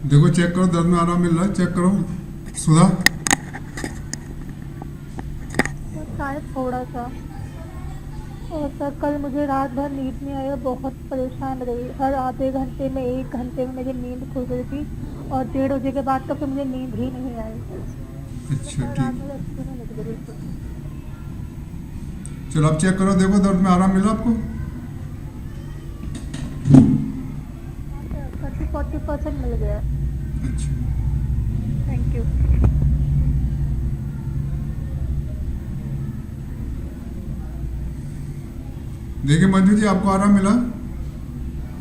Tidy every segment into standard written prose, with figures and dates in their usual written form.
देखो चेक करो, दर्द में आराम मिल रहा है, चेक करो। सुधा। सर शायद थोड़ा सा। और सर कल मुझे रात भर नींद नहीं आई और बहुत परेशान रही। हर आधे घंटे में 1 घंटे में मेरी नींद खुल रही थी और 1:30 बजे के बाद तो फिर मुझे नींद ही नहीं आई। अच्छा कल रात ठीक। मुझे अच्छी नहीं लगी बिल्कुल। चलो आप चेक करो, देखो दर्द में आराम मिला आपको। हाँ सर 30-40% मिल गया है। अच्छा। Thank you. देखिए मंजू जी, आपको आराम मिला।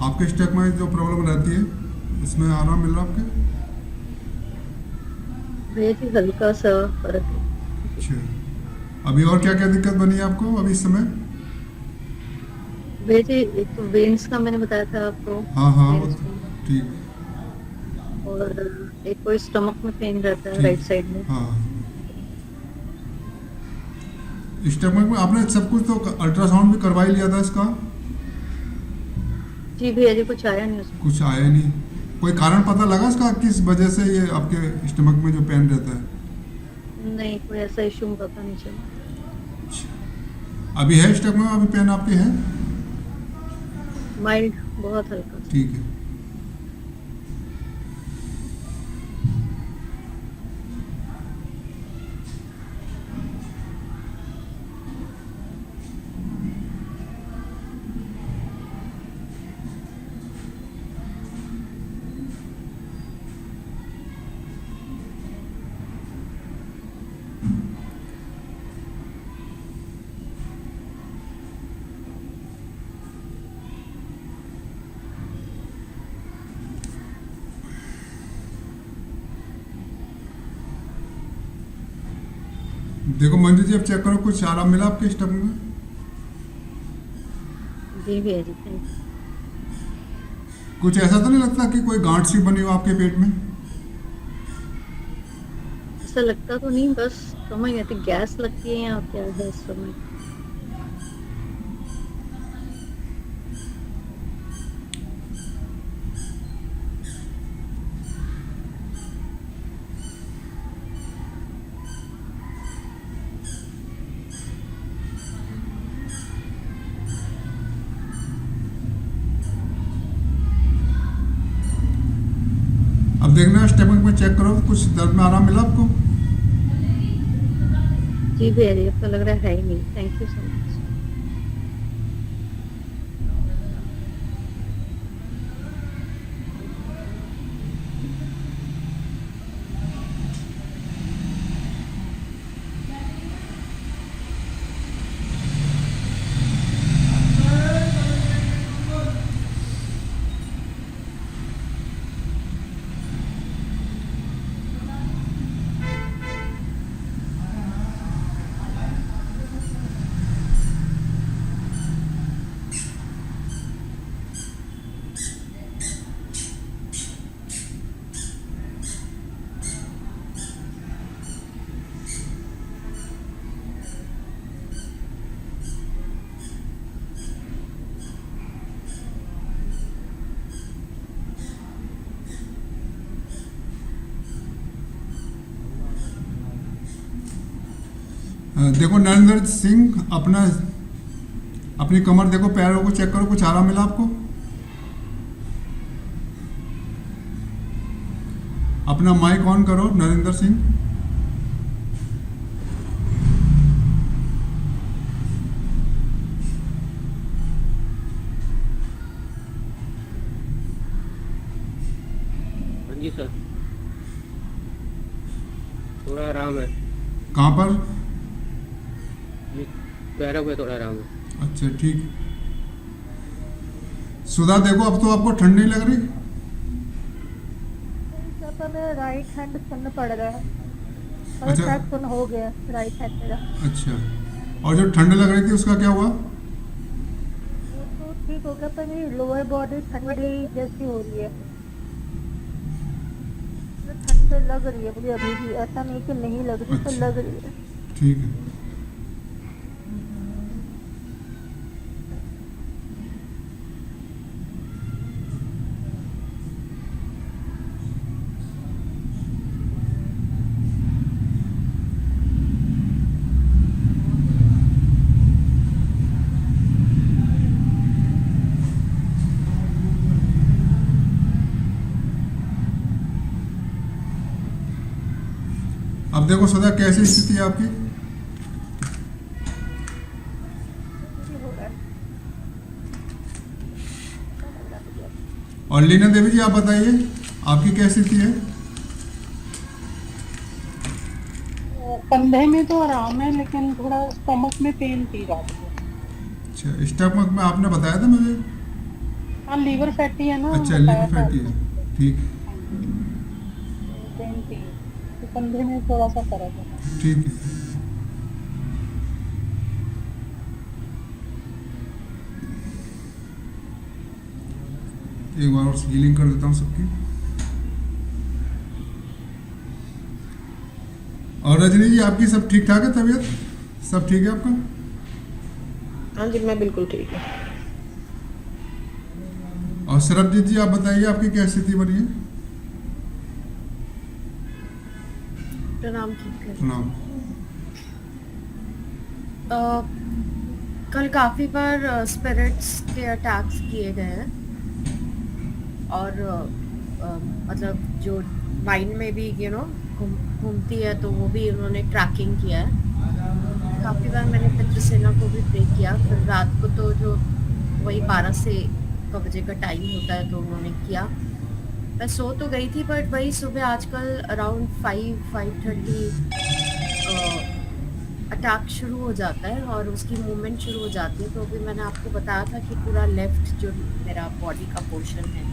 आपके स्टक में जो प्रॉब्लम रहती है उसमें आराम मिल रहा आपके। भैया जी हल्का सा फर्क है। जी। अच्छा। अभी और क्या क्या दिक्कत बनी है आपको अभी इस समय? भैया जी एक तो वेन्स का मैंने बताया था आपको। हाँ हाँ वो वेन्स तो। में। ठीक। और एक कोई स्टमक में पेन रहता है ठीक। राइट साइड में। हाँ। स्टमक में आपने सब कुछ तो अल्ट्रासाउंड भी करवा ही लिया था इसका। जी भैया जी कुछ आया नहीं उसमें। कुछ आया नहीं। कोई कारण पता लगा इसका, किस वजह से ये आपके स्टमक में जो पेन रहता है? नहीं कोई ऐसा इशू पता नहीं चला। अभी है स्टमक में, अभी पेन आपके है? माइल्ड बहुत हल्का सा। ठीक है। देखो मंजू जी, अब चेक करो, कुछ आराम मिला आपके स्टमक में? जी भैया जी थैंक यू। कुछ ऐसा तो नहीं लगता कि कोई गांठ सी बनी हो आपके पेट में? ऐसा लगता तो नहीं, बस समझ नहीं आती गैस लगती है या क्या है इस समय। अब देखना स्टमक में चेक करो, कुछ दर्द में आराम मिला आपको? जी भैया जी अब तो लग रहा है ही नहीं। Thank you so much. देखो नरेंद्र सिंह, अपना अपनी कमर देखो, पैरों को चेक करो, कुछ आराम मिला आपको? अपना माइक ऑन करो नरेंद्र सिंह। हाँ जी सर, थोड़ा आराम है। कहाँ पर? ये पैरों पे थोड़ा आराम है। अच्छा ठीक। सुधा देखो, अब तो आपको ठंड नहीं लग रही? नहीं सर पर मेरा राइट हैंड सुन्न पड़ रहा है। और अच्छा। शायद सुन्न हो गया राइट हैंड मेरा। अच्छा। और जो ठंड लग रही थी उसका क्या हुआ? वो तो ठीक हो गया पर मेरी लोअर बॉडी ठंडी जैसी हो रही है। मतलब ठंड लग रही है मुझे अभी भी, ऐसा नहीं कि नहीं लग रही पर अच्छा लग रही है। ठीक है। अब देखो सदा कैसी स्थिति है आपकी? हो रहा है। और लीना देवी जी आप बताइए आपकी क्या स्थिति है? कंधे में तो आराम है लेकिन थोड़ा स्टमक में पेन थी रात को। अच्छा, स्टमक में आपने बताया था मुझे? हाँ लीवर फैटी है ना, अच्छा, बताया लीवर था फैटी है, ठीक है, पेन थी तो कंधे में थोड़ा सा फर्क है। ठीक है। एक बार और हीलिंग कर देता हूँ सबकी। और रजनी जी आपकी सब ठीक ठाक है? तबीयत सब ठीक है आपका? हाँ जी, मैं बिल्कुल ठीक हूँ। और सरबजीत जी आप बताइए आपकी क्या स्थिति बनी है? प्रणाम ठीक है। प्रणाम। कल काफ़ी बार स्पिरिट्स के अटैक्स किए गए हैं और मतलब जो माइंड में भी घूमती है तो वो भी उन्होंने ट्रैकिंग किया है। काफ़ी बार मैंने पितृसेना को भी प्रे किया, फिर रात को तो जो वही 12 से का बजे का टाइम होता है तो उन्होंने किया। मैं सो तो गई थी बट वही सुबह आजकल अराउंड 5:30 अटैक शुरू हो जाता है और उसकी मूवमेंट शुरू हो जाती है। तो अभी मैंने आपको बताया था कि पूरा लेफ्ट जो मेरा बॉडी का पोर्शन है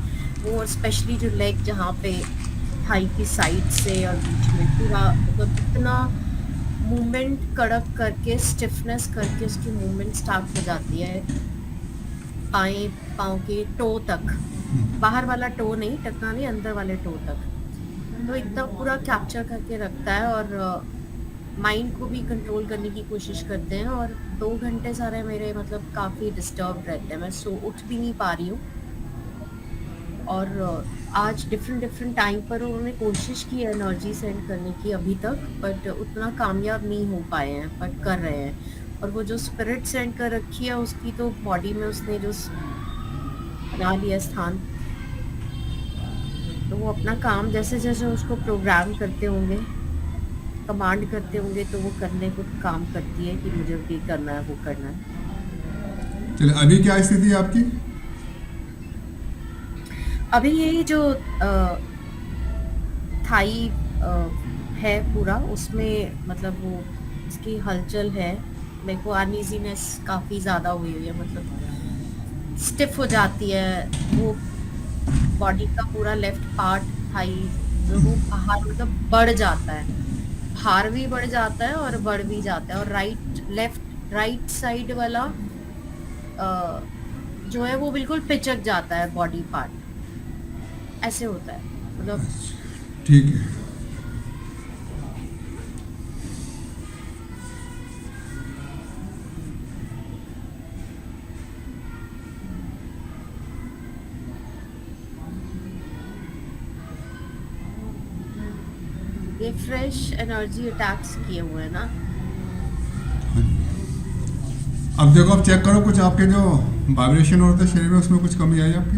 वो, और स्पेशली जो लेग जहाँ पे थाई की साइड से और बीच में पूरा मतलब इतना मूवमेंट कड़क करके स्टिफनेस करके उसकी मूवमेंट स्टार्ट हो जाती है पाँव के टो तक, बाहर वाला टो नहीं, टकना नहीं, अंदर वाले टो तक। तो इतना पूरा कैप्चर करके रखता है और माइंड को भी कंट्रोल करने की कोशिश करते हैं। और 2 घंटे सारे मेरे मतलब काफ़ी डिस्टर्ब रहते हैं, मैं उठ भी नहीं पा रही हूँ। और आज डिफरेंट टाइम पर उन्होंने कोशिश की एनर्जी सेंड करने की अभी तक, बट उतना कामयाब नहीं हो पाए हैं, बट कर रहे हैं। और वो जो स्पिरिट सेंड कर रखी है उसकी तो बॉडी में उसने जो बना लिया स्थान, तो वो अपना काम जैसे जैसे उसको प्रोग्राम करते होंगे, कमांड करते होंगे, तो वो करने को काम करती है कि मुझे ये करना है, वो करना है। चलिए अभी क्या स्थिति है आपकी? अभी यही जो थाई है पूरा, उसमें मतलब वो इसकी हलचल है। मेरे को अनईजीनेस काफ़ी ज़्यादा हुई है, मतलब स्टिफ हो जाती है वो बॉडी का पूरा लेफ्ट पार्ट थाई, जो वो बाहर मतलब बढ़ जाता है, भार भी बढ़ जाता है और बढ़ भी जाता है। और राइट साइड वाला जो है वो बिल्कुल पिचक जाता है बॉडी पार्ट, ऐसे होता है मतलब। ठीक है। ये फ्रेश एनर्जी अटैक्स किए हुए हैं ना। अब देखो, अब चेक करो कुछ आपके जो वाइब्रेशन होते हैं शरीर में उसमें कुछ कमी आई आपकी?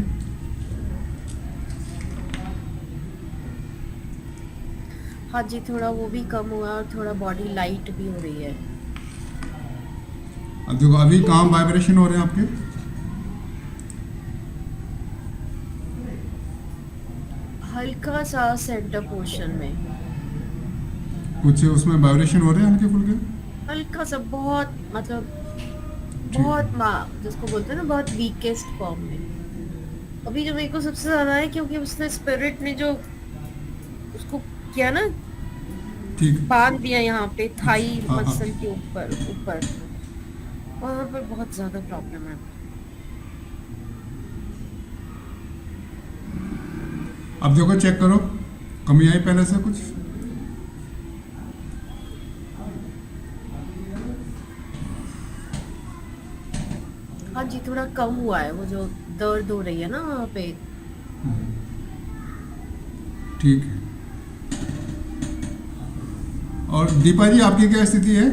हाँ जी, थोड़ा वो भी कम हुआ और थोड़ा बॉडी लाइट भी हो रही है। अब देखो अभी काम वाइब्रेशन हो रहे हैं आपके? हल्का सा सेंटर पोर्शन में कुछ उसमें वाइब्रेशन हो रहे हैं हल्के फुल्के? हल्का सा, बहुत मतलब बहुत जिसको बोलते हैं ना बहुत वीकेस्ट फॉर्म में। अभी जो मेरे को सबसे ज्यादा है क्योंकि उसने स्पिरिट ने जो उसको किया ना, ठीक। बांध दिया यहाँ पे थाई हाँ, हाँ। मसल के ऊपर वहाँ पर बहुत ज्यादा प्रॉब्लम है। अब देखो चेक करो कमी आई पहले से कुछ? हाँ जी, थोड़ा कम हुआ है वो जो दर्द हो रही है ना वहाँ पे। ठीक है। और दीपा जी आपकी क्या स्थिति है?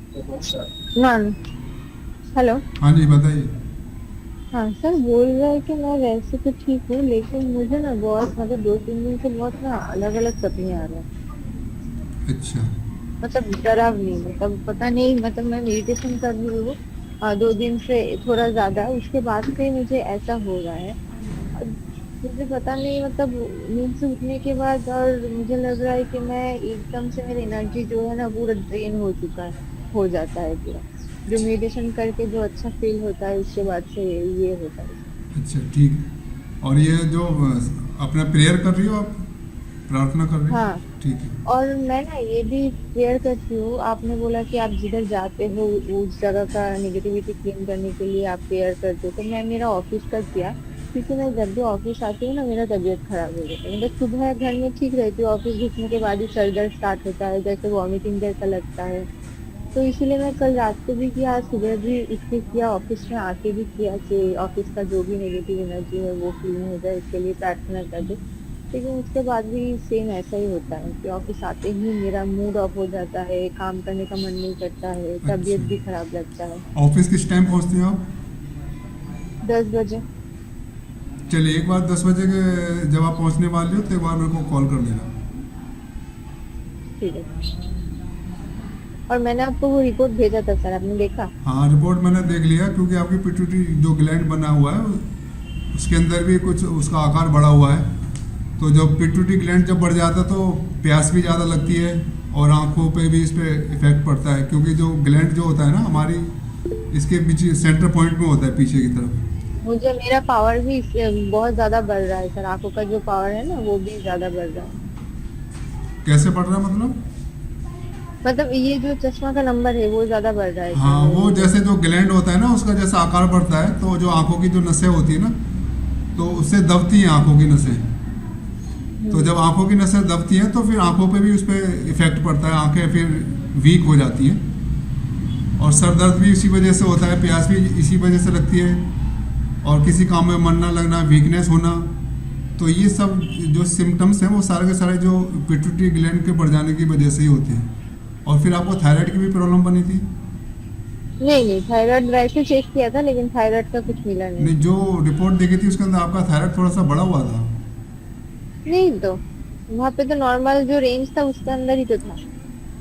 Ma'am hello. हाँ जी बताइए। हाँ सर, बोल रहा है कि मैं वैसे तो ठीक हूँ, लेकिन मुझे ना बहुत मतलब 2-3 दिन से बहुत ना अलग अलग सपने आ रहे हैं। अच्छा। मतलब डरावनी, मतलब पता नहीं, मतलब मैं मेडिटेशन कर रही हूँ 2 दिन से थोड़ा ज्यादा, उसके बाद से मुझे ऐसा हो रहा है। और मुझे पता नहीं, मतलब नींद से उठने के बाद और मुझे लग रहा है कि मैं एकदम से मेरी एनर्जी जो है ना पूरा ड्रेन हो चुका है, हो जाता है पूरा। जो मेडिटेशन करके जो अच्छा फील होता है उसके बाद से ये होता है। अच्छा ठीक है। और ये जो अपना प्रेयर कर रही हो आप, प्रार्थना कर रही हो? हाँ, ठीक है। और मैं ना ये भी प्रेयर करती हूँ, आपने बोला कि आप जिधर जाते हो उस जगह का नेगेटिविटी क्लीन करने के लिए आप प्रेयर करते हो, तो मैं मेरा ऑफिस का किया। क्योंकि मैं जब भी ऑफिस आती हूँ ना मेरा तबीयत खराब हो जाता है, मतलब सुबह घर में ठीक रहती हूँ, ऑफिस घुसने के बाद ही सर दर्द स्टार्ट होता है, जैसे वॉमिटिंग जैसा लगता है। तो इसीलिए मैं कल रात को भी किया, आज सुबह भी उठ के किया, ऑफिस में आके भी किया कि ऑफिस का जो भी नेगेटिव एनर्जी है वो क्लीन हो जाए, इसके लिए प्रार्थना कर दे। लेकिन उसके बाद भी सेम ऐसा ही होता है कि ऑफिस आते ही मेरा मूड ऑफ हो जाता है, काम करने का मन नहीं करता है, तबीयत भी अच्छा, खराब लगता है। ऑफिस किस टाइम पहुंचती हो आप? 10 बजे। चलिए एक बार 10 बजे के जब आप पहुंचने वाली हो तो एक बार मेरे को कॉल कर देना। ठीक है। और मैंने आपको वो रिपोर्ट भेजा था सर, आपने देखा? हाँ रिपोर्ट मैंने देख लिया, क्योंकि आपकी पिट्यूटरी जो ग्लैंड बना हुआ है उसके अंदर भी कुछ उसका आकार बढ़ा हुआ है। तो जब पिट्यूटरी ग्लैंड जब बढ़ जाता है तो प्यास भी ज़्यादा लगती है और आंखों पे भी इस पर इफेक्ट पड़ता है, क्योंकि जो ग्लैंड जो होता है ना हमारी इसके पीछे सेंटर पॉइंट में होता है पीछे की तरफ। मुझे मेरा पावर भी बहुत ज्यादा बढ़ रहा है सर, आंखों का जो पावर है ना वो भी ज्यादा बढ़ रहा है। कैसे बढ़ रहा है मतलब? मतलब ये जो चश्मा का नंबर है वो ज्यादा बढ़ रहा है सर, हाँ वो मेरे लिए। जैसे जो ग्लैंड होता है ना उसका जैसा आकार बढ़ता है तो जो आंखों की जो नसें होती है ना तो उससे दबती हैं आंखों की नसें। तो जब आंखों की नसें दबती हैं तो फिर आंखों पे भी उस पर इफेक्ट पड़ता है, आंखें फिर वीक हो जाती हैं। और सर दर्द भी इसी वजह से होता है, प्यास भी इसी वजह से लगती है, और किसी काम में मन ना लगना, वीकनेस होना। तो ये सब जो सिम्टम्स हैं वो सारे के सारे जो पिट्यूटरी ग्लैंड के बढ़ जाने की वजह से ही होते हैं। और फिर आपको थायराइड की भी प्रॉब्लम बनी थी? नहीं नहीं, थायराइड वैसे चेक किया था लेकिन थायराइड का कुछ मिला नहीं। नहीं, जो रिपोर्ट देखी थी उसके अंदर आपका थायराइड थोड़ा सा बढ़ा हुआ था। नहीं तो वहाँ पे तो नॉर्मल जो रेंज था उसके अंदर ही तो था।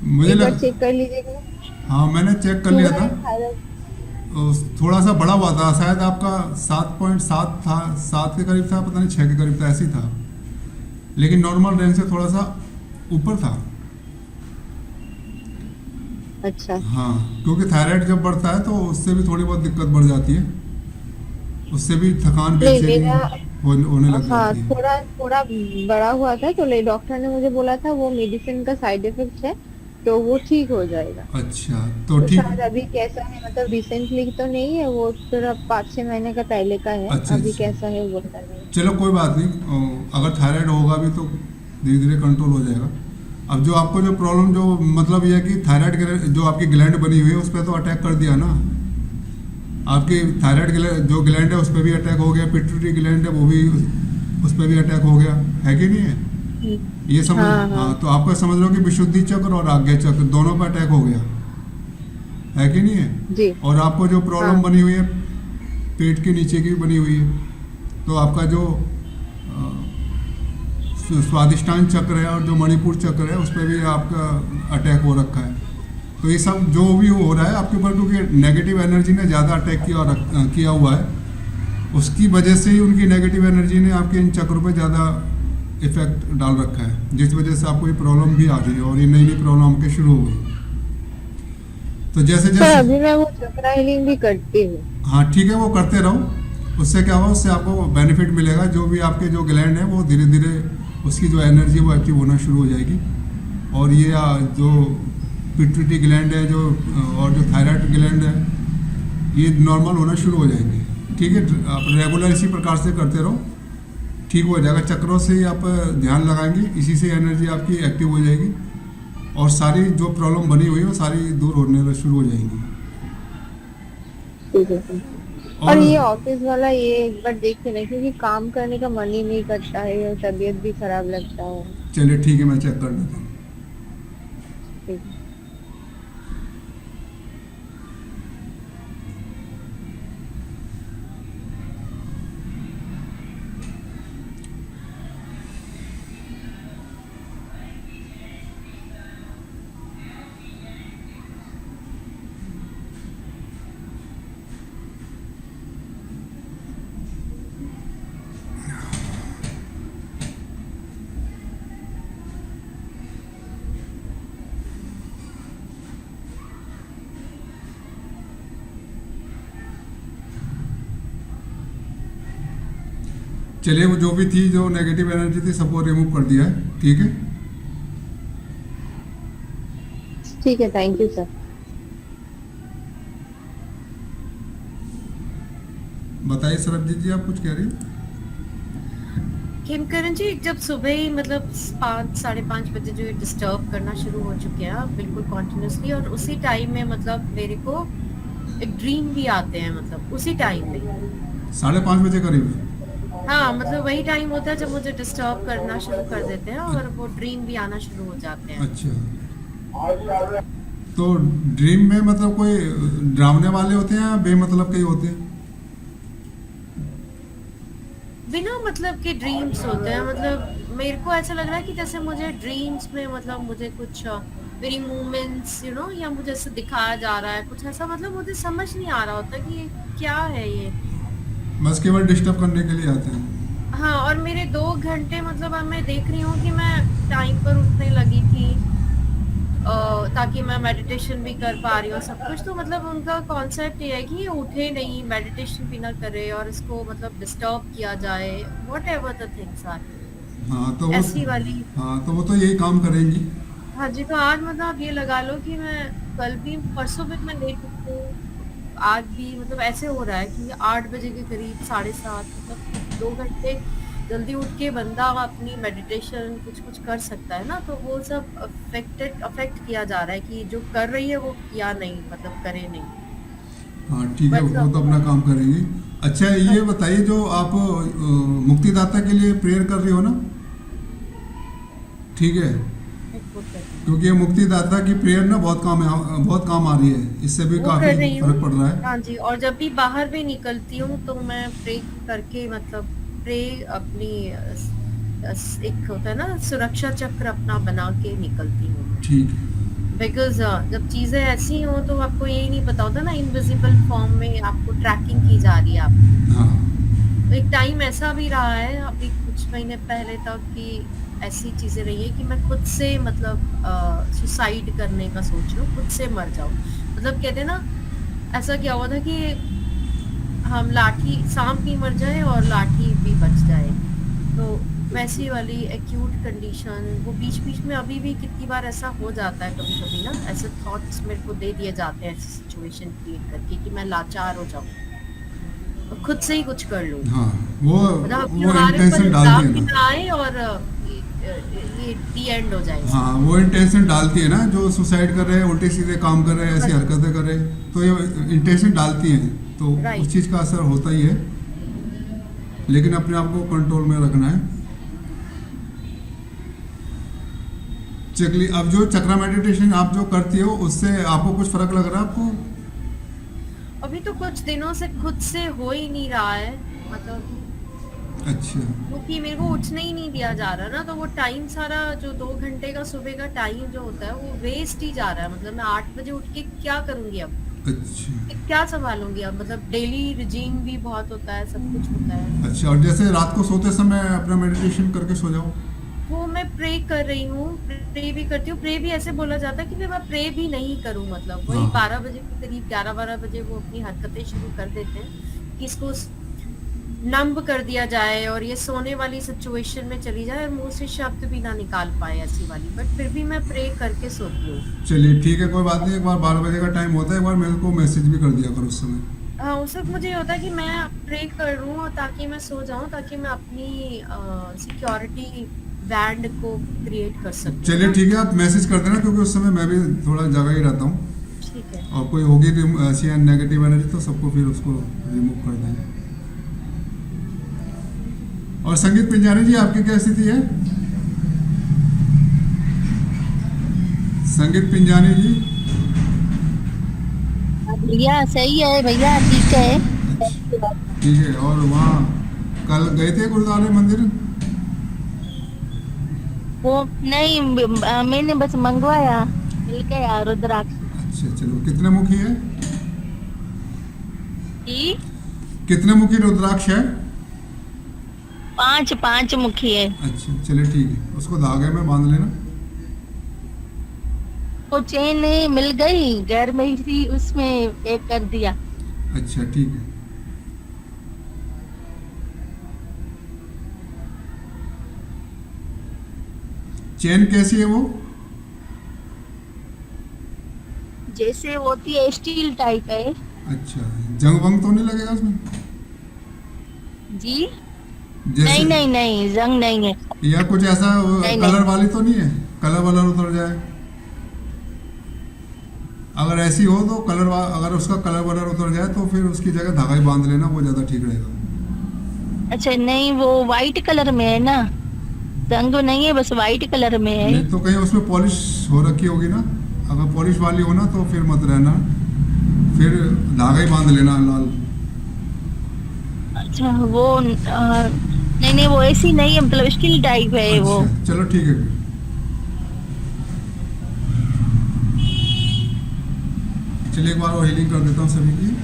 मुझे एक बार लग चेक कर लीजिएगा। हाँ मैंने चेक कर लिया शुगर था, एंड थायराइड। थोड़ा सा बढ़ा हुआ था, शायद आपका 7.7 था, 7 के करीब था, पता नहीं 6 के करीब था, ऐसे ही था। लेकिन नॉर्मल रेंज से थोड़ा सा ऊपर था। अच्छा। हाँ क्योंकि थायराइड जब बढ़ता है तो उससे भी थोड़ी बहुत दिक्कत बढ़ जाती है, उससे भी थकान नहीं बेचैनी मेरा, होने लग हाँ जाती है। थोड़ा थोड़ा बड़ा हुआ था, तो डॉक्टर ने मुझे बोला था वो मेडिसिन का साइड इफेक्ट है, तो वो ठीक हो जाएगा। अच्छा तो तो ठीक। शायद अभी कैसा है, मतलब रिसेंटली तो नहीं है वो, सिर्फ 5-6 महीने का पहले का है। अच्छा अभी अच्छा, कैसा है वो पता नहीं। चलो कोई बात नहीं, अगर थायराइड होगा भी तो धीरे धीरे कंट्रोल हो जाएगा। अब जो आपको जो प्रॉब्लम जो मतलब ये है कि थायराइड जो आपकी ग्लैंड बनी हुई है उस पर तो अटैक कर दिया ना, आपकी थायराइड जो ग्लैंड है उस पर भी अटैक हो गया, पिट्यूटरी ग्लैंड है वो भी उस पर भी अटैक हो गया है कि नहीं है? ये समझ हाँ, हाँ। हाँ तो आपका समझ लो कि विशुद्धि चक्र और आज्ञा चक्र दोनों पर अटैक हो गया है कि नहीं है? जी। और आपको जो प्रॉब्लम हाँ। बनी हुई है पेट के नीचे की भी बनी हुई है, तो आपका जो स्वादिष्टान चक्र है और जो मणिपुर चक्र है उस पर भी आपका अटैक हो रखा है। तो ये सब जो भी हो रहा है आपके ऊपर, क्योंकि नेगेटिव एनर्जी ने ज़्यादा अटैक किया हुआ है, उसकी वजह से ही उनकी नेगेटिव एनर्जी ने आपके इन चक्रों पे ज़्यादा इफेक्ट डाल रखा है, जिस वजह से आपको ये प्रॉब्लम भी आ रही है और ये नई नई प्रॉब्लम आपके शुरू हो गई। तो जैसे सर जैसे अभी मैं वो चक्रा हीलिंग भी करती हूँ। हाँ ठीक है, वो करते रहो, उससे क्या होगा, उससे आपको बेनिफिट मिलेगा। जो भी आपके जो ग्लैंड है वो धीरे धीरे उसकी जो एनर्जी वो एक्टिव होना शुरू हो जाएगी। और ये जो पिट्यूटरी ग्लैंड है जो और जो थायराइड ग्लैंड है ये नॉर्मल होना शुरू हो जाएंगे। ठीक है, आप रेगुलर इसी प्रकार से करते रहो, ठीक हो जाएगा। चक्रों से ही आप ध्यान लगाएंगे, इसी से एनर्जी आपकी एक्टिव हो जाएगी और सारी जो प्रॉब्लम बनी हुई है वो सारी दूर होने शुरू हो जाएंगी। ठीक है सर। और ये ऑफिस वाला ये एक बार देख के नहीं, क्योंकि काम करने का मन ही नहीं करता है और तबीयत भी खराब लगता है। चलिए ठीक है, मैं चेक कर लेता हूँ। ठीक है। चलिए, वो जो भी थी, जो नेगेटिव एनर्जी थी, सबको रिमूव कर दिया है, ठीक है। ठीक है, थैंक यू सर। बताइए सरबजीत जी, आप कुछ कह रही हैं? किमकरण जी, जब सुबह ही मतलब 5 साढ़े 5 बजे जो डिस्टर्ब करना शुरू हो चुके हैं बिल्कुल कॉन्टिन्यूसली, और उसी टाइम में मतलब मेरे को एक ड्रीम भी आते हैं, मतलब उसी टाइम में 5:30 बजे करीब? हाँ, मतलब वही टाइम होता है जब मुझे डिस्टर्ब करना शुरू कर देते हैं और वो ड्रीम भी आना शुरू हो जाते हैं। अच्छा, तो ड्रीम में मतलब कोई डरावने वाले होते हैं या बेमतलब के ही होते हैं? बिना मतलब के ड्रीम्स होते हैं, मतलब मेरे को ऐसा लग रहा है कि जैसे मुझे ड्रीम्स में मतलब मुझे कुछ मेरी मूवमेंट्स या मुझे ऐसे दिखाया जा रहा है कुछ ऐसा, मतलब मुझे समझ नहीं आ रहा होता कि ये क्या है ये। बस केवल डिस्टर्ब करने के लिए आते हैं। हाँ, और मेरे 2 घंटे मतलब अब मैं देख रही हूँ कि मैं टाइम पर उठने लगी थी ताकि मैं मेडिटेशन भी कर पा रही हूँ सब कुछ, तो मतलब उनका कॉन्सेप्ट ये है कि ये उठे नहीं, मेडिटेशन भी ना करे और इसको मतलब डिस्टर्ब किया जाए, व्हाटएवर द थिंग्स आर, हाँ तो ऐसी वाली। हाँ तो वो तो यही काम करेंगी। हाँ जी, तो आज मतलब आप ये लगा लो कि मैं कल भी परसों भी मैं लेट उठी हूँ, आज भी मतलब ऐसे हो रहा है कि 8 बजे के करीब 7:30, मतलब 2 घंटे जल्दी उठ के बंदा अपनी मेडिटेशन कुछ कर सकता है ना, तो वो सब अफेक्ट किया जा रहा है कि जो कर रही है वो किया नहीं, मतलब करे नहीं। हाँ ठीक है, बस वो तो अपना काम करेंगी। अच्छा ये बताइए, जो आप मुक्तिदाता के लिए प्रेयर कर रही हो ना, ठीक है, क्योंकि ये मुक्तिदाता की प्रेयर ना बहुत काम आ रही है, इससे भी वो काफी कर रही हूँ। फर्क पड़ रहा है। हाँ जी, और जब भी बाहर भी निकलती हूँ तो मैं प्रे करके मतलब प्रे अपनी एक होता है ना सुरक्षा चक्र अपना बना के निकलती हूँ, ठीक है। बिकॉज जब चीजें ऐसी हों तो आपको यही नहीं पता होता ना, इनविजिबल फॉर्म में आपको ट्रैकिंग की जा रही है आपकी। हाँ तो एक टाइम ऐसा भी रहा है अभी कुछ महीने पहले तक कि ऐसी चीजें रही है कि मैं खुद से मतलब सुसाइड करने का सोच रही हूँ, खुद से मर जाऊँ, मतलब कहते हैं ना, ऐसा क्या हुआ था कि हम लाठी सांप भी मर जाए और लाठी भी बच जाए, तो वैसी वाली एक्यूट कंडीशन, वो बीच बीच में अभी भी कितनी बार ऐसा हो जाता है कभी कभी ना, ऐसे थॉट्स मेरे को दे दिए जाते हैं ऐसी सिचुएशन क्रिएट करके कि मैं लाचार हो जाऊँ और खुद से ही कुछ कर लूँ, हाँ, वो मतलब वो हमारे ऊपर इंटेंशन इल्जाम डालती है भी ना। ना आए और ये दी एंड हो जाए। हाँ, वो इंटेंशन डालती है ना, जो सुसाइड कर रहे हैं, उल्टे सीधे काम कर रहे हैं, ऐसी हरकतें कर रहे हैं, तो ये इंटेंशन डालती हैं, तो Right. उस चीज़ का असर होता ही है, लेकिन अपने आप को कंट्रोल में रखना है। चलिए, अब जो चक्रा मेडिटेशन आप जो करती हो, उससे आपको कुछ फर्क लग रहा है आपको? अभी तो कुछ दिनों से खुद से हो ही नहीं रहा है, मतलब अच्छा, क्योंकि मेरे को उठने ही नहीं दिया जा रहा ना, तो वो टाइम सारा जो 2 घंटे का सुबह का टाइम जो होता है वो वेस्ट ही जा रहा है, मतलब मैं 8 बजे उठ के क्या करूंगी अब, अच्छा, क्या संभालूंगी अब, मतलब डेली रिजीम भी बहुत होता है, सब कुछ होता है। अच्छा। और जैसे रात को सोते समय अपना मेडिटेशन करके सो जाओ। वो मैं प्रे कर रही हूँ, प्रे भी करती हूँ, प्रे भी ऐसे बोला जाता है कि मैं प्रे भी नहीं करूँ, मतलब वही हाँ। 12 बजे के करीब 11-12 बजे वो अपनी हरकतें शुरू कर देते हैं कि इसको नंब कर दिया जाए और ये सोने वाली सिचुएशन में चली जाए और मुंह से शब्द भी ना निकाल पाए ऐसी वाली, बट फिर भी मैं प्रे करके सोती हूँ। चलिए ठीक है, कोई बात नहीं। एक बार 12 बजे का टाइम होता है, एक बार मेरे को मैसेज भी कर दिया करो उस समय। हाँ, उस वक्त मुझे ये होता है कि मैं प्रे कर लूँ और ताकि मैं सो जाऊँ, ताकि मैं अपनी सिक्योरिटी बैंड को क्रिएट कर सकूँ। चलिए ठीक है, आप मैसेज कर देना, क्योंकि उस समय मैं भी थोड़ा जगह ही रहता हूँ, ठीक है। और कोई होगी ऐसी नेगेटिव एनर्जी तो सबको फिर उसको रिमूव कर देंगे। और संगीत पिंजानी जी, आपकी क्या स्थिति है? संगीत पिंजानी जी, भैया सही है, भैया ठीक है। ठीक है। और वहाँ कल गए थे गुरुद्वारे मंदिर? वो नहीं, मैंने बस मंगवाया, मिल गया रुद्राक्ष। अच्छा, चलो। कितने मुखी है? जी, कितने मुखी रुद्राक्ष है? 5 मुखी है। अच्छा, चलिए ठीक है, उसको धागे में बांध लेना। वो चेन मिल गई, घर में ही थी, उसमें पैक कर दिया। अच्छा, ठीक है। चेन कैसी है वो? जैसे होती है स्टील टाइप है। अच्छा, जंग वंग तो नहीं लगेगा उसमें? जी जैसे नहीं नहीं नहीं, जंग नहीं है। या कुछ ऐसा नहीं कलर नहीं। वाली तो नहीं है, कलर वलर उतर जाए? अगर ऐसी हो तो अगर उसका कलर वलर उतर जाए तो फिर उसकी जगह धागा ही बांध लेना, वो ज़्यादा ठीक रहेगा। अच्छा नहीं, वो वाइट कलर में है ना, जंग तो नहीं है, बस वाइट कलर में है। नहीं तो कहीं उसमें पॉलिश हो रखी होगी ना, अगर पॉलिश वाली हो ना तो फिर मत रहना, फिर धागा ही बांध लेना लाल। अच्छा वो नहीं नहीं, वो ऐसी नहीं है, मतलब स्टील टाइप है वो। अच्छा चलो ठीक है फिर। चलिए एक बार और हीलिंग कर देता हूँ सभी की।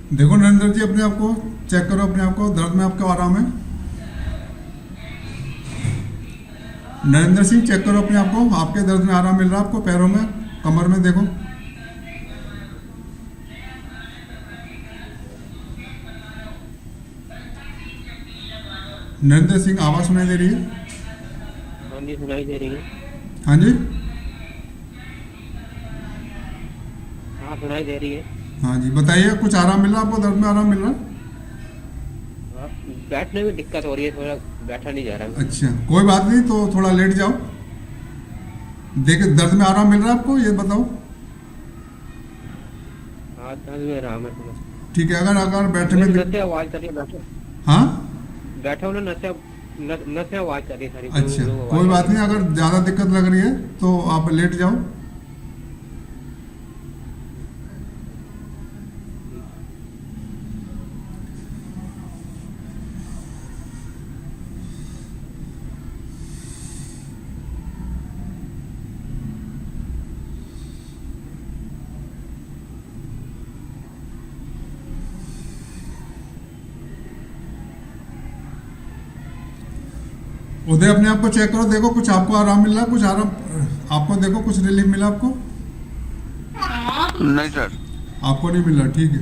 देखो नरेंद्र जी, अपने आप को चेक करो, अपने आप को दर्द में आपका आराम है? नरेंद्र सिंह चेक करो अपने आप को, आपके दर्द में आराम मिल रहा है आपको? पैरों में, कमर में देखो। नरेंद्र सिंह आवाज सुनाई दे रही है? हाँ जी सुनाई दे रही है। हाँ जी, हाँ सुनाई दे रही है। हाँ जी बताइए, कुछ आराम मिल रहा है आपको? दर्द में आराम मिल रहा है? हाँ, बैठने में दिक्कत हो रही है, थोड़ा बैठा नहीं जा रहा। अच्छा कोई बात नहीं, तो थोड़ा लेट जाओ। देखिए दर्द में आराम मिल रहा है आपको, ये बताओ। हाँ दर्द में आराम है थोड़ा। ठीक है, अगर अगर बैठने में नसें आवाज कर रही है, बैठो हाँ बैठा हूँ ना, नसें आवाज कर रही है सारी। अच्छा जो आवाज कोई बात आ रही नहीं, है। अगर ज़्यादा दिक्कत लग रही है तो आप लेट जाओ। उदय अपने आप को चेक करो, देखो कुछ आपको आराम मिल रहा है? कुछ आराम आपको, देखो कुछ रिलीफ मिला आपको? नहीं सर। आपको नहीं मिल रहा, ठीक है।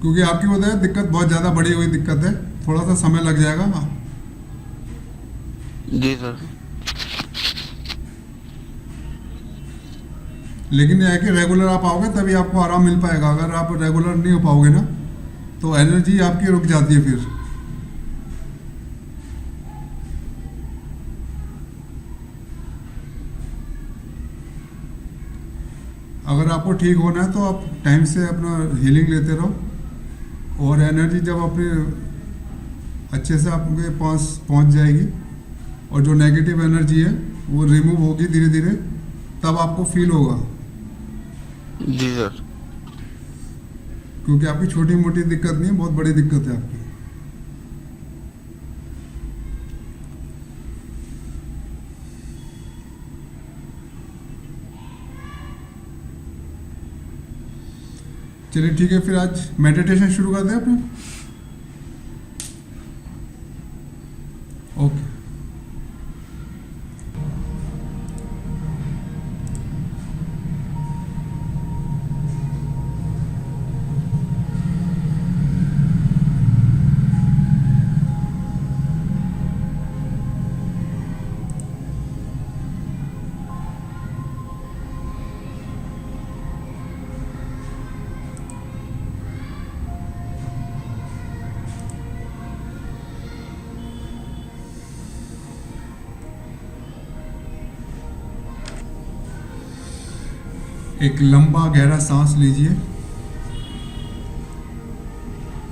क्योंकि आपकी उदय दिक्कत बहुत ज़्यादा बढ़ी हुई दिक्कत है, थोड़ा सा समय लग जाएगा। जी सर। लेकिन यह है कि रेगुलर आप आओगे तभी आपको आराम मिल पाएगा। अगर आप रेगुलर नहीं हो पाओगे ना तो एनर्जी आपकी रुक जाती है फिर। अगर आपको ठीक होना है तो आप टाइम से अपना हीलिंग लेते रहो, और एनर्जी जब अपने अच्छे से आपके पास पहुंच जाएगी और जो नेगेटिव एनर्जी है वो रिमूव होगी धीरे धीरे, तब आपको फील होगा। जी सर। क्योंकि आपकी छोटी मोटी दिक्कत नहीं है, बहुत बड़ी दिक्कत है आपकी। चलिए ठीक है, फिर आज मेडिटेशन शुरू कर दें अपने। ओके। एक लंबा गहरा सांस लीजिए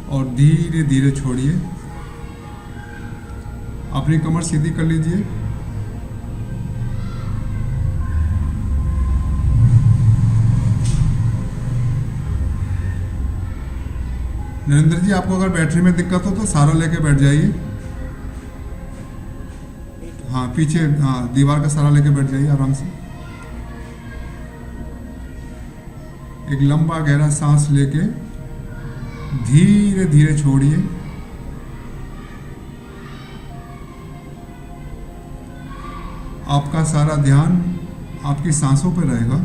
और धीरे धीरे छोड़िए। अपनी कमर सीधी कर लीजिए। नरेंद्र जी, आपको अगर बैटरी में दिक्कत हो तो सहारा लेके बैठ जाइए। हाँ, पीछे, हाँ, दीवार का सहारा लेके बैठ जाइए आराम से। एक लंबा गहरा सांस लेके धीरे धीरे छोड़िए। आपका सारा ध्यान आपकी सांसों पर रहेगा।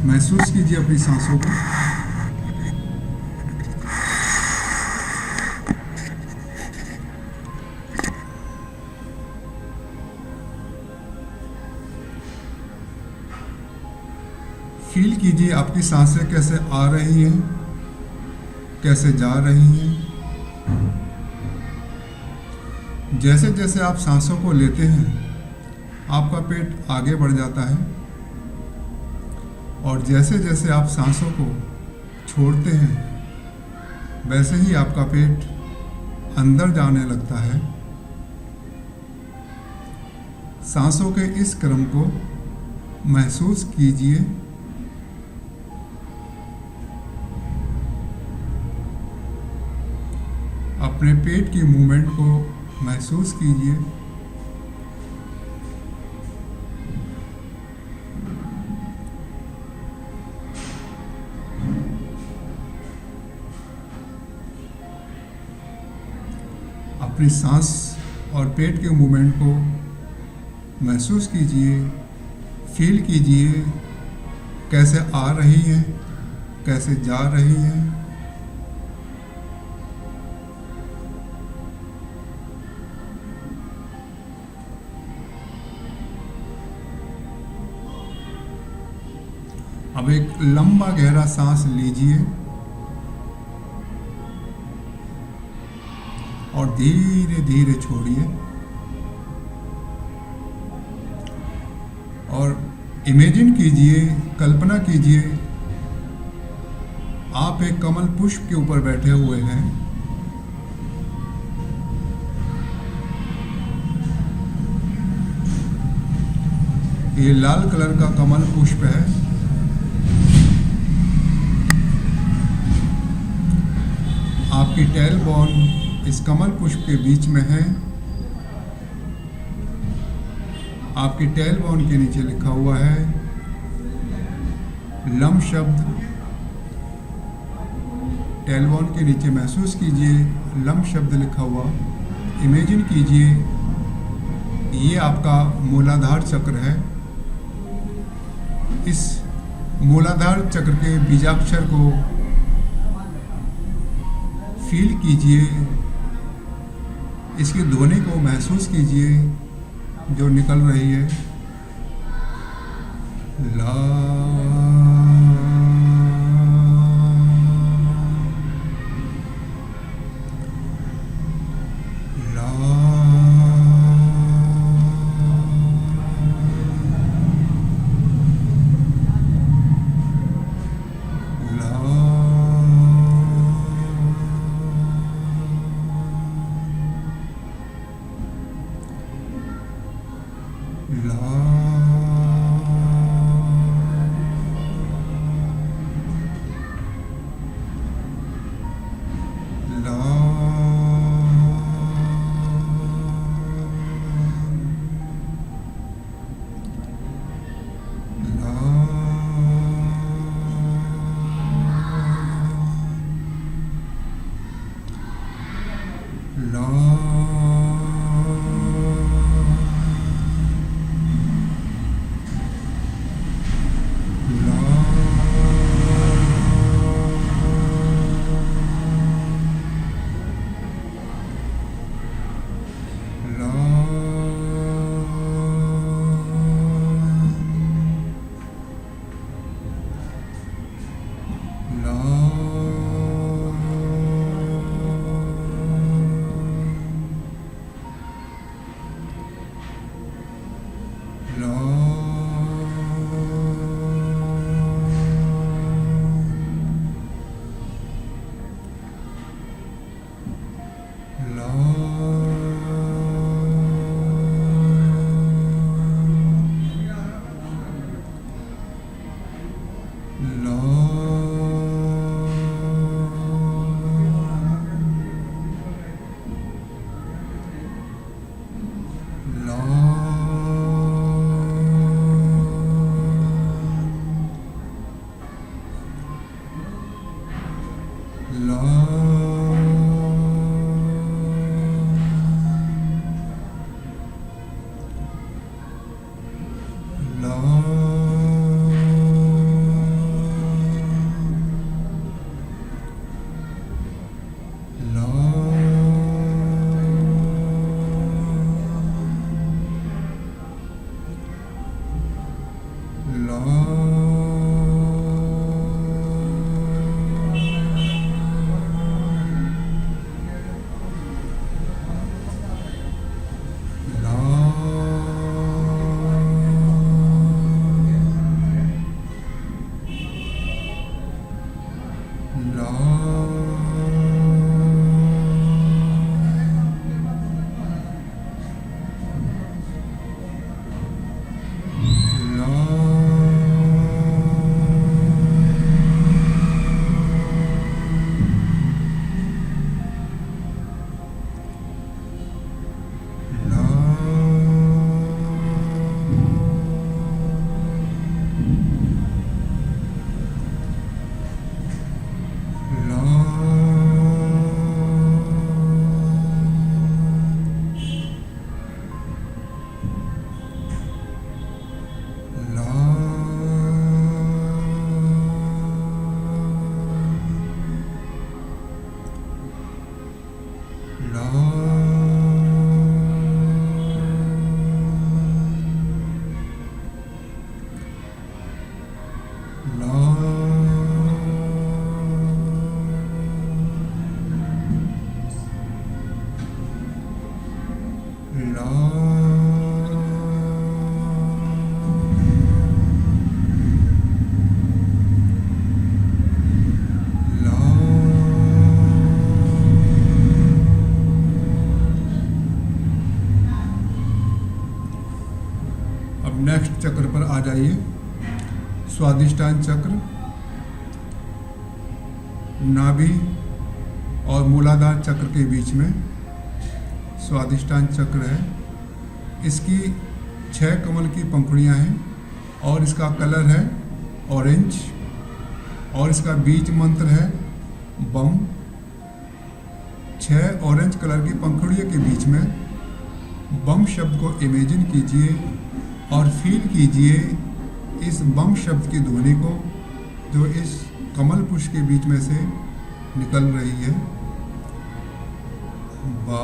महसूस कीजिए अपनी सांसों को। फील कीजिए आपकी सांसें कैसे आ रही हैं, कैसे जा रही हैं। जैसे जैसे आप सांसों को लेते हैं, आपका पेट आगे बढ़ जाता है, और जैसे जैसे आप सांसों को छोड़ते हैं, वैसे ही आपका पेट अंदर जाने लगता है। सांसों के इस क्रम को महसूस कीजिए। अपने पेट की मूवमेंट को महसूस कीजिए। अपनी सांस और पेट के मूवमेंट को महसूस कीजिए, फील कीजिए कैसे आ रही है, कैसे जा रही है। अब एक लंबा गहरा सांस लीजिए और धीरे धीरे छोड़िए। और इमेजिन कीजिए, कल्पना कीजिए, आप एक कमल पुष्प के ऊपर बैठे हुए हैं। ये लाल कलर का कमल पुष्प है। आपकी टेल बोन इस कमल पुष्प के बीच में है। आपकी टेल बोन के नीचे लिखा हुआ है लम शब्द। टेल बोन के नीचे महसूस कीजिए लम शब्द लिखा हुआ। इमेजिन कीजिए ये आपका मूलाधार चक्र है। इस मूलाधार चक्र के बीजाक्षर को फील कीजिए, इसकी ध्वनि को महसूस कीजिए जो निकल रही है। ला ला ला अब नेक्स्ट चक्र पर आ जाइए। स्वादिष्टान चक्र नाभि और मूलाधार चक्र के बीच में स्वादिष्टान चक्र है। इसकी 6 कमल की पंखुड़ियां हैं और इसका कलर है ऑरेंज और इसका बीज मंत्र है बम। 6 ऑरेंज कलर की पंखुड़ियों के बीच में बम शब्द को इमेजिन कीजिए और फील कीजिए इस बम शब्द की ध्वनि को जो इस कमल पुष्प के बीच में से निकल रही है। बा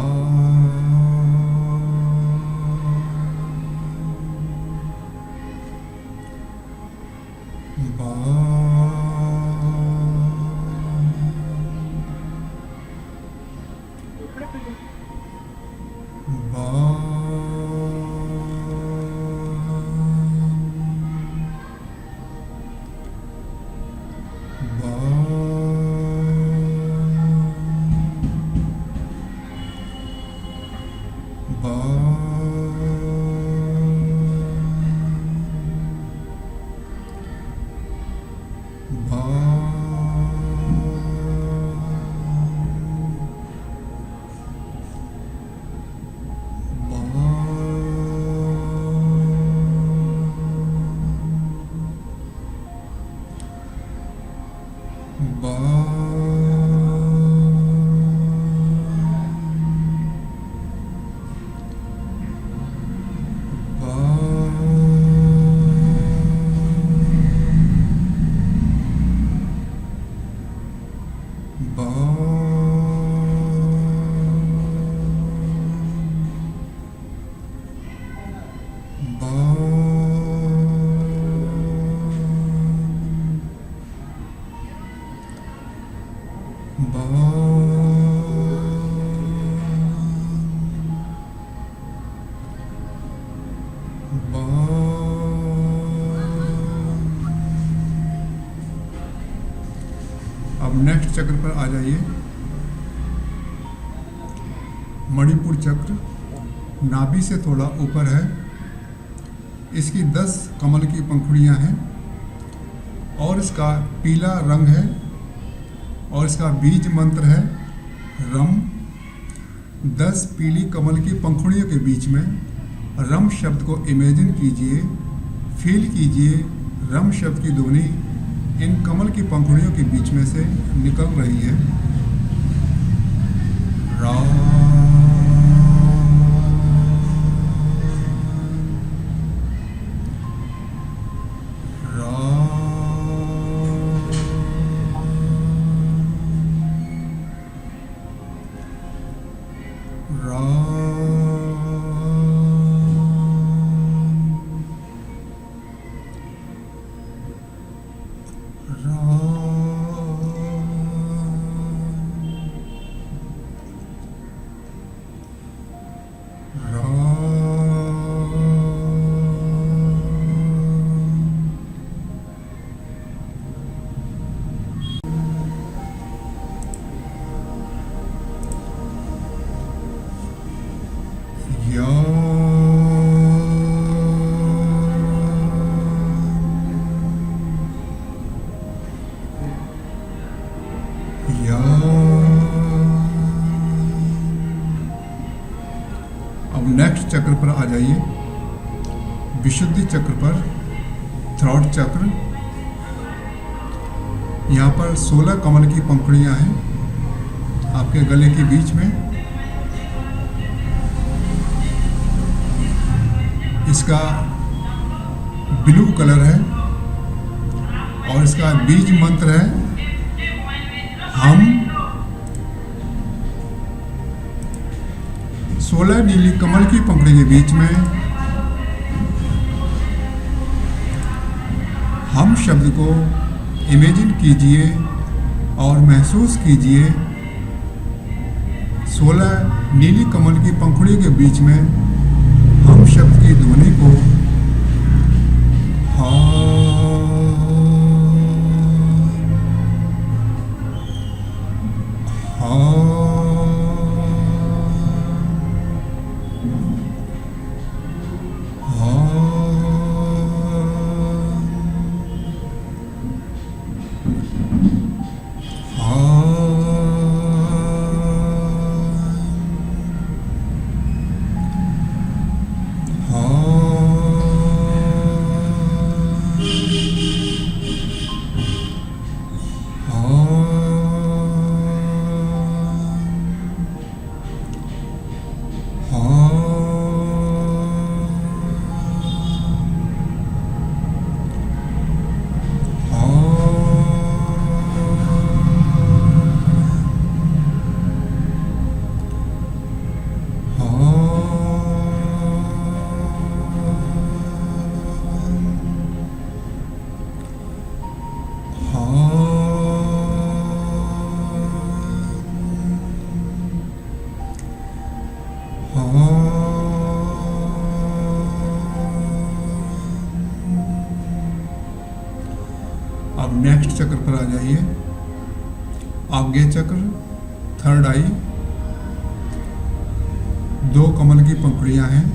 अब नेक्स्ट चक्र पर आ जाइए। मणिपुर चक्र नाभि से थोड़ा ऊपर है। इसकी 10 कमल की पंखुड़ियां हैं और इसका पीला रंग है और इसका बीज मंत्र है रम। 10 पीली कमल की पंखुड़ियों के बीच में रम शब्द को इमेजिन कीजिए, फील कीजिए। रम शब्द की ध्वनि इन कमल की पंखुड़ियों के बीच में से निकल रही है। रा अब नेक्स्ट चक्र पर आ जाइए, विशुद्धि चक्र पर, थ्रॉट चक्र। यहाँ पर 16 कमल की पंखुड़ियाँ हैं आपके गले के बीच में। इसका ब्लू कलर है और इसका बीज मंत्र है हम। 16 नीली कमल की पंखुड़ी के बीच में हम शब्द को इमेजिन कीजिए और महसूस कीजिए। 16 नीली कमल की पंखुड़ी के बीच में हम शब्द की ध्वनि को अब नेक्स्ट चक्र पर आ जाइए, आज्ञा चक्र, थर्ड आई। 2 कमल की पंखुड़ियां हैं,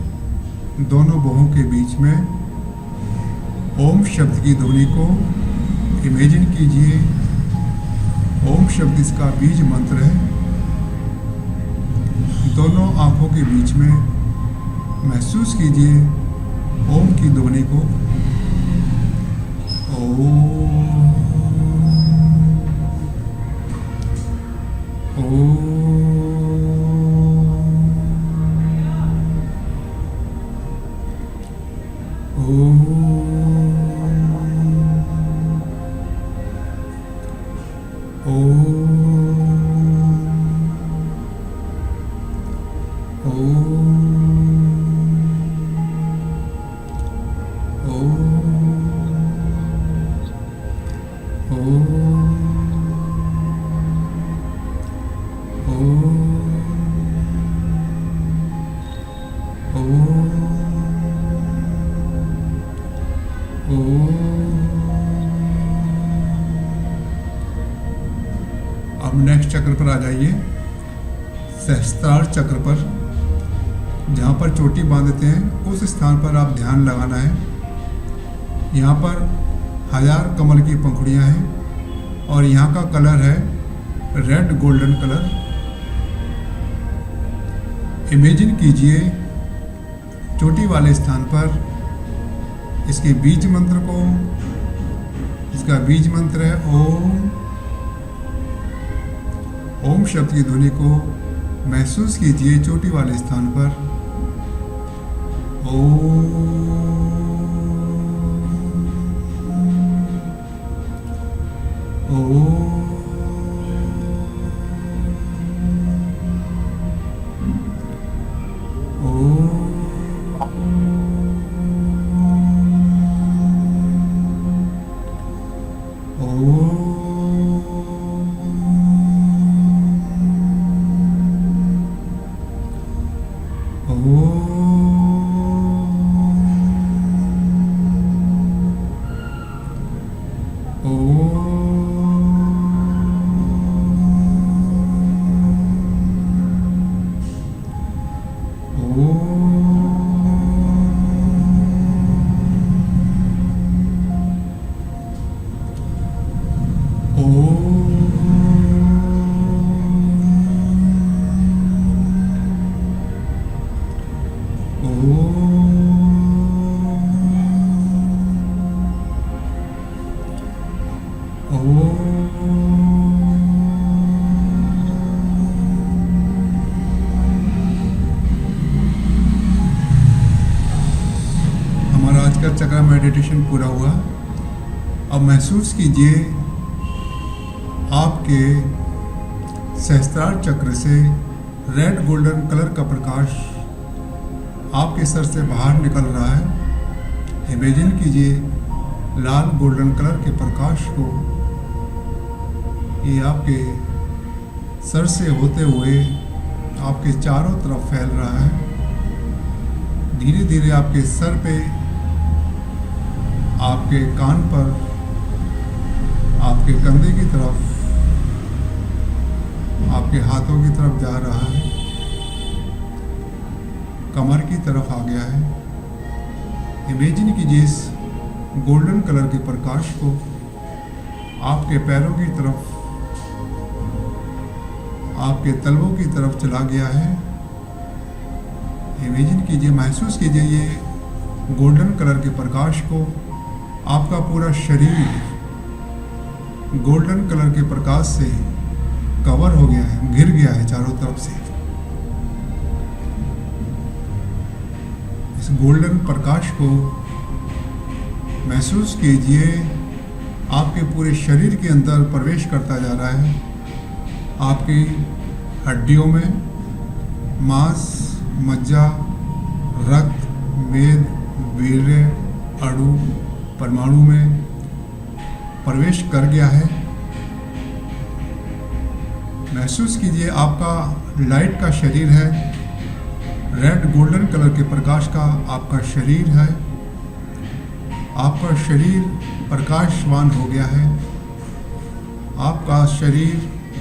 दोनों बाहों के बीच में ओम शब्द की ध्वनि को इमेजिन कीजिए। ओम शब्द इसका बीज मंत्र है। दोनों आंखों के बीच में महसूस कीजिए ओम की ध्वनि को। ओम अब नेक्स्ट चक्र पर आ जाइए, सहस्त्रार चक्र पर। जहाँ पर चोटी बांधते हैं उस स्थान पर आप ध्यान लगाना है। यहाँ पर 1000 कमल की पंखुड़ियाँ हैं और यहाँ का कलर है रेड गोल्डन कलर। इमेजिन कीजिए चोटी वाले स्थान पर इसके बीज मंत्र को, इसका बीज मंत्र है ओम। ओम शब्द की ध्वनि को महसूस कीजिए चोटी वाले स्थान पर। हमारा आज का चक्र मेडिटेशन पूरा हुआ। अब महसूस कीजिए आपके सहस्त्रार चक्र से रेड गोल्डन कलर का प्रकाश आपके सर से बाहर निकल रहा है। इमेजिन कीजिए लाल गोल्डन कलर के प्रकाश को ये आपके सर से होते हुए आपके चारों तरफ फैल रहा है। धीरे धीरे आपके सर पे, आपके कान पर, आपके कंधे की तरफ, आपके हाथों की तरफ जा रहा है, कमर की तरफ आ गया है। इमेजिन कीजिए इस गोल्डन कलर के प्रकाश को आपके पैरों की तरफ, आपके तलवों की तरफ चला गया है। इमेजिन कीजिए, महसूस कीजिए ये गोल्डन कलर के प्रकाश को आपका पूरा शरीर गोल्डन कलर के प्रकाश से कवर हो गया है, घिर गया है चारों तरफ से। इस गोल्डन प्रकाश को महसूस कीजिए आपके पूरे शरीर के अंदर प्रवेश करता जा रहा है। आपकी हड्डियों में मांस, मज्जा, रक्त, मेद, वीर्य, अणु, परमाणु में प्रवेश कर गया है। महसूस कीजिए आपका लाइट का शरीर है, रेड गोल्डन कलर के प्रकाश का आपका शरीर है। आपका शरीर प्रकाशवान हो गया है, आपका शरीर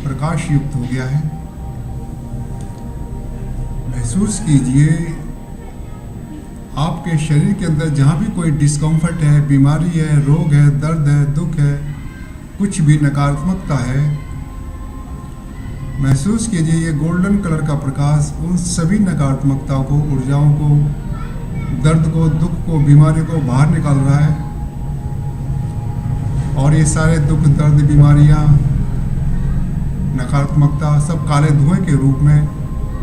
प्रकाश युक्त हो गया है। महसूस कीजिए आपके शरीर के अंदर जहाँ भी कोई डिस्कम्फर्ट है, बीमारी है, रोग है, दर्द है, दुख है, कुछ भी नकारात्मकता है, महसूस कीजिए ये गोल्डन कलर का प्रकाश उन सभी नकारात्मकताओं को, ऊर्जाओं को, दर्द को, दुख को, बीमारी को बाहर निकाल रहा है। और ये सारे दुख, दर्द, बीमारियाँ, नकारात्मकता सब काले धुएं के रूप में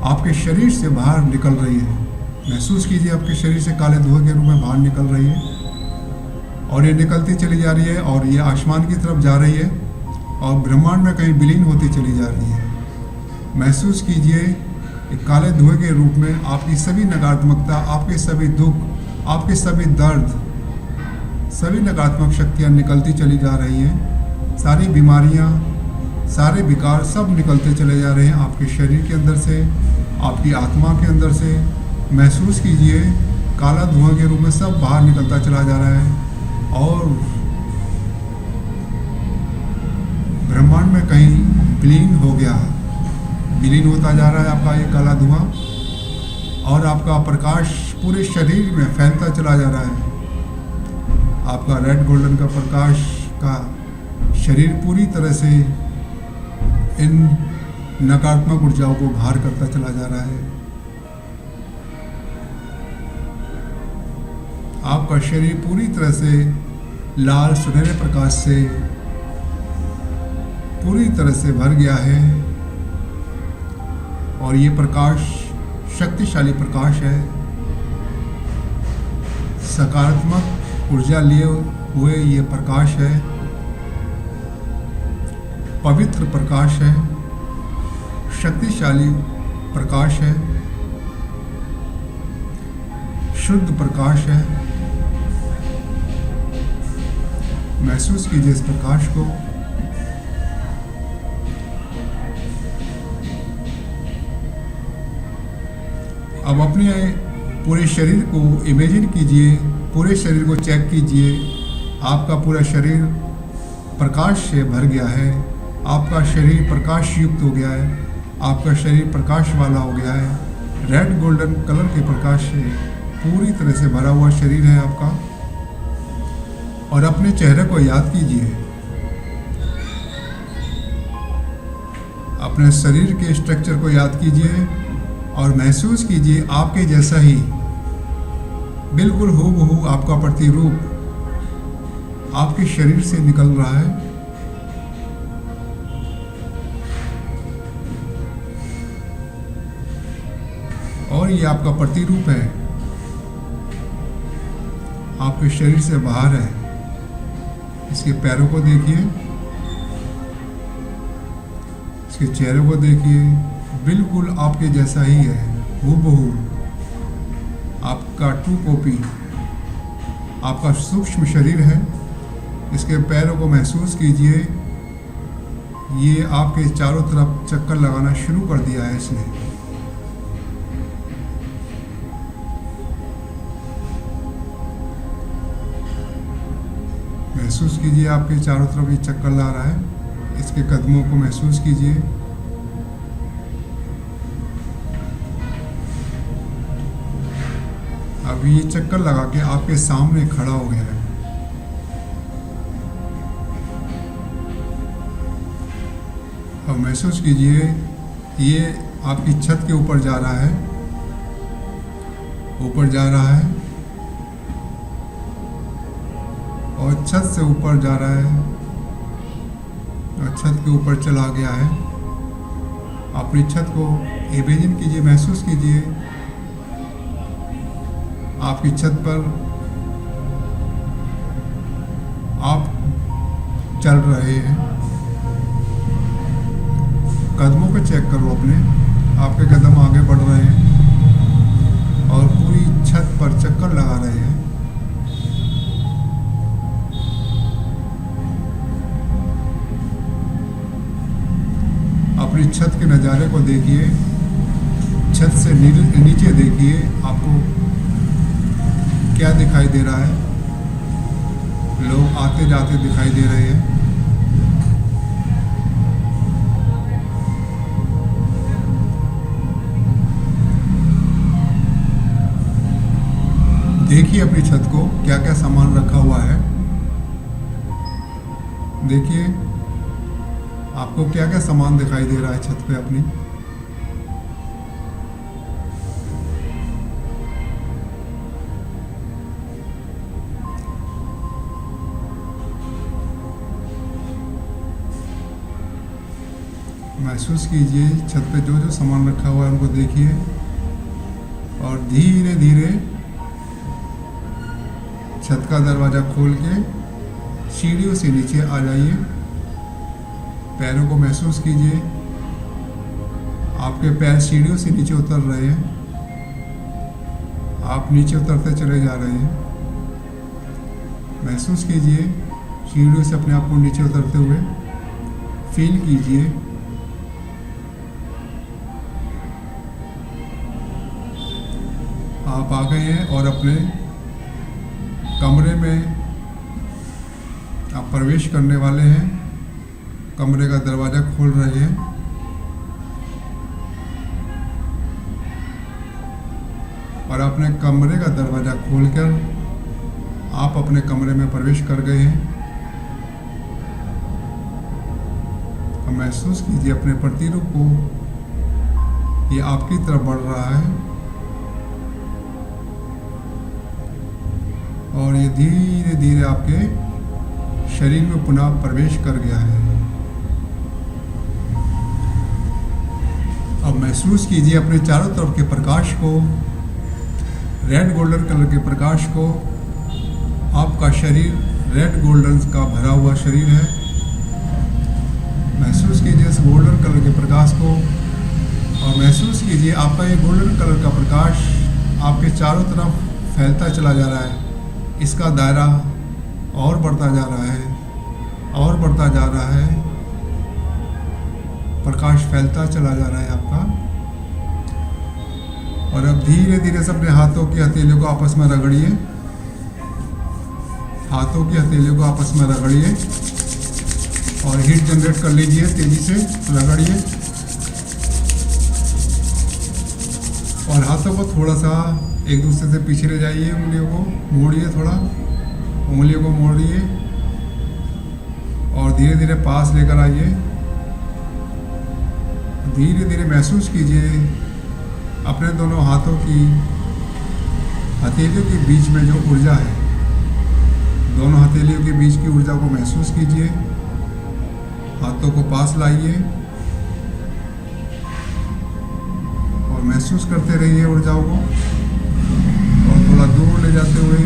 आपके शरीर से बाहर निकल रही है। महसूस कीजिए आपके शरीर से काले धुएं के रूप में बाहर निकल रही है और ये निकलती चली जा रही है और ये आसमान की तरफ जा रही है और ब्रह्मांड में कहीं विलीन होती चली जा रही है। महसूस कीजिए एक काले धुएं के रूप में आपकी सभी नकारात्मकता, आपके सभी दुख, आपके सभी दर्द, सभी नकारात्मक शक्तियाँ निकलती चली जा रही हैं। सारी बीमारियाँ, सारे विकार सब निकलते चले जा रहे हैं आपके शरीर के अंदर से, आपकी आत्मा के अंदर से। महसूस कीजिए काला धुआं के रूप में सब बाहर निकलता चला जा रहा है और ब्रह्मांड में कहीं विलीन हो गया, विलीन होता जा रहा है आपका ये काला धुआं और आपका प्रकाश पूरे शरीर में फैलता चला जा रहा है। आपका रेड गोल्डन का प्रकाश का शरीर पूरी तरह से इन नकारात्मक ऊर्जाओं को बाहर करता चला जा रहा है। आपका शरीर पूरी तरह से लाल सुनहरे प्रकाश से पूरी तरह से भर गया है और ये प्रकाश शक्तिशाली प्रकाश है। सकारात्मक ऊर्जा लिए हुए ये प्रकाश है, पवित्र प्रकाश है, शक्तिशाली प्रकाश है, शुद्ध प्रकाश है। महसूस कीजिए इस प्रकाश को। अब अपने पूरे शरीर को इमेजिन कीजिए, पूरे शरीर को चेक कीजिए। आपका पूरा शरीर प्रकाश से भर गया है, आपका शरीर प्रकाश युक्त हो गया है, आपका शरीर प्रकाश वाला हो गया है। रेड गोल्डन कलर के प्रकाश से पूरी तरह से भरा हुआ शरीर है आपका। और अपने चेहरे को याद कीजिए, अपने शरीर के स्ट्रक्चर को याद कीजिए और महसूस कीजिए आपके जैसा ही बिल्कुल हूबहू आपका प्रतिरूप आपके शरीर से निकल रहा है। और ये आपका प्रतिरूप है, आपके शरीर से बाहर है। इसके पैरों को देखिए, इसके चेहरे को देखिए, बिल्कुल आपके जैसा ही है, हूबहू आपका ट्रू कॉपी आपका सूक्ष्म शरीर है। इसके पैरों को महसूस कीजिए, ये आपके चारों तरफ चक्कर लगाना शुरू कर दिया है इसने। महसूस कीजिए आपके चारों तरफ ये चक्कर ला रहा है। इसके कदमों को महसूस कीजिए। अभी ये चक्कर लगा के आपके सामने खड़ा हो गया है। अब महसूस कीजिए ये आपकी छत के ऊपर जा रहा है, ऊपर जा रहा है और छत से ऊपर जा रहा है और छत के ऊपर चला गया है। अपनी छत को इमेजिन कीजिए, महसूस कीजिए आपकी छत पर आप चल रहे हैं। कदमों को चेक करो अपने, आपके कदम आगे बढ़ रहे हैं और पूरी छत पर चक्कर लगा रहे हैं। अपनी छत के नज़ारे को देखिए, छत से नीचे देखिए आपको क्या दिखाई दे रहा है। लोग आते जाते दिखाई दे रहे हैं। देखिए अपनी छत को, क्या क्या सामान रखा हुआ है। देखिए आपको क्या क्या सामान दिखाई दे रहा है छत पे अपनी। महसूस कीजिए छत पे जो जो सामान रखा हुआ है उनको देखिए और धीरे धीरे छत का दरवाज़ा खोल के सीढ़ियों से नीचे आ जाइए। पैरों को महसूस कीजिए, आपके पैर सीढ़ियों से नीचे उतर रहे हैं। आप नीचे उतरते चले जा रहे हैं। महसूस कीजिए सीढ़ियों से अपने आप को नीचे उतरते हुए। फील कीजिए आप आ गए हैं और अपने कमरे में आप प्रवेश करने वाले हैं। कमरे का दरवाज़ा खोल रहे हैं और अपने कमरे का दरवाज़ा खोलकर आप अपने कमरे में प्रवेश कर गए हैं। अब महसूस कीजिए अपने प्रतिरूप को, ये आपकी तरफ बढ़ रहा है और ये धीरे धीरे आपके शरीर में पुनः प्रवेश कर गया है। अब महसूस कीजिए अपने चारों तरफ के प्रकाश को, रेड गोल्डन कलर के प्रकाश को। आपका शरीर रेड गोल्डन का भरा हुआ शरीर है। महसूस कीजिए इस गोल्डन कलर के प्रकाश को और महसूस कीजिए आपका ये गोल्डन कलर का प्रकाश आपके चारों तरफ फैलता चला जा रहा है। इसका दायरा और बढ़ता जा रहा है और बढ़ता जा रहा है। प्रकाश फैलता चला जा रहा है आपका। और अब धीरे धीरे से अपने हाथों की हथेलियों को आपस में रगड़िए। हाथों की हथेलियों को आपस में रगड़िए और हीट जनरेट कर लीजिए। तेजी से रगड़िए और हाथों को थोड़ा सा एक दूसरे से पीछे ले जाइए। उंगलियों को मोड़िए, थोड़ा उंगलियों को मोड़िए और धीरे धीरे पास लेकर आइए। धीरे धीरे महसूस कीजिए अपने दोनों हाथों की हथेलियों के बीच में जो ऊर्जा है, दोनों हथेलियों के बीच की ऊर्जा को महसूस कीजिए। हाथों को पास लाइए और महसूस करते रहिए ऊर्जाओं को और थोड़ा दूर ले जाते हुए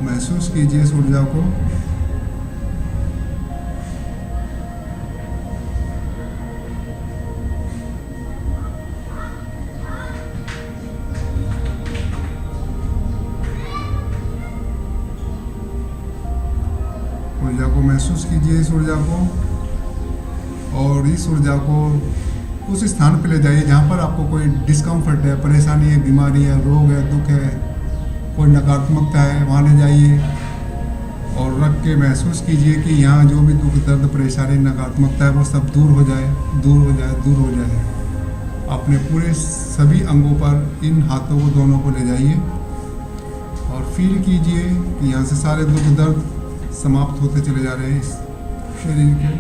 महसूस कीजिए इस ऊर्जा को। ऊर्जा को महसूस कीजिए, इस ऊर्जा को, और इस ऊर्जा को उस स्थान पर ले जाइए जहाँ पर आपको कोई डिस्कम्फर्ट है, परेशानी है, बीमारी है, रोग है, दुख है, कोई नकारात्मकता है, वहाँ ले जाइए और रख के महसूस कीजिए कि यहाँ जो भी दुख, दर्द, परेशानी, नकारात्मकता है वो सब दूर हो जाए, दूर हो जाए, दूर हो जाए। अपने पूरे सभी अंगों पर इन हाथों को दोनों को ले जाइए और फील कीजिए कि यहाँ से सारे दुख, दर्द समाप्त होते चले जा रहे हैं इस शरीर के।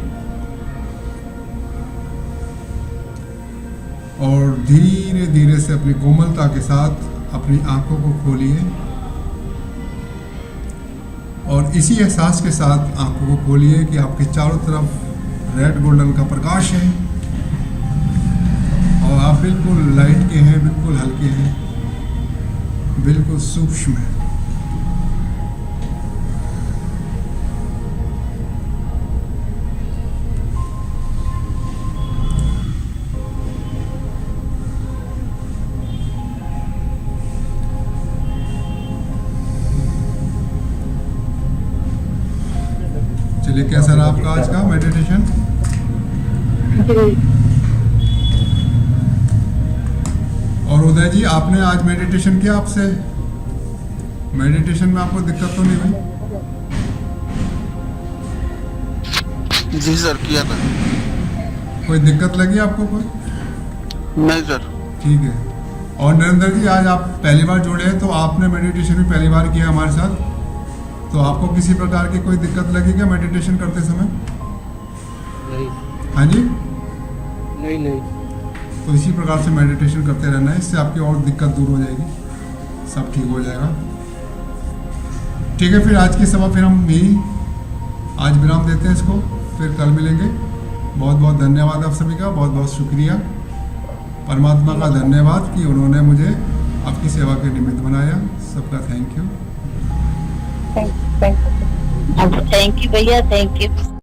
और धीरे धीरे से अपनी कोमलता के साथ अपनी आंखों को खोलिए और इसी एहसास के साथ आंखों को खोलिए कि आपके चारों तरफ रेड गोल्डन का प्रकाश है और आप बिल्कुल लाइट के हैं, बिल्कुल हल्के हैं, बिल्कुल सूक्ष्म हैं। चलिए, कैसा रहा आपका आज का मेडिटेशन? और उदय जी, आपने आज मेडिटेशन किया? आपसे मेडिटेशन में आपको दिक्कत तो नहीं हुई? जी सर, किया था। कोई दिक्कत लगी आपको कोई? नहीं सर। ठीक है। और नरेंद्र जी, आज आप पहली बार जुड़े हैं तो आपने मेडिटेशन भी पहली बार किया हमारे साथ, तो आपको किसी प्रकार की कोई दिक्कत लगी क्या मेडिटेशन करते समय? नहीं। हाँ जी? नहीं। तो इसी प्रकार से मेडिटेशन करते रहना है, इससे आपकी और दिक्कत दूर हो जाएगी, सब ठीक हो जाएगा। ठीक है, फिर आज की सभा फिर हम यही आज विराम देते हैं इसको, फिर कल मिलेंगे। बहुत बहुत धन्यवाद आप सभी का, बहुत बहुत शुक्रिया। परमात्मा का धन्यवाद कि उन्होंने मुझे आपकी सेवा के निमित्त बनाया। सबका थैंक यू। थैंक यू भैया, थैंक यू।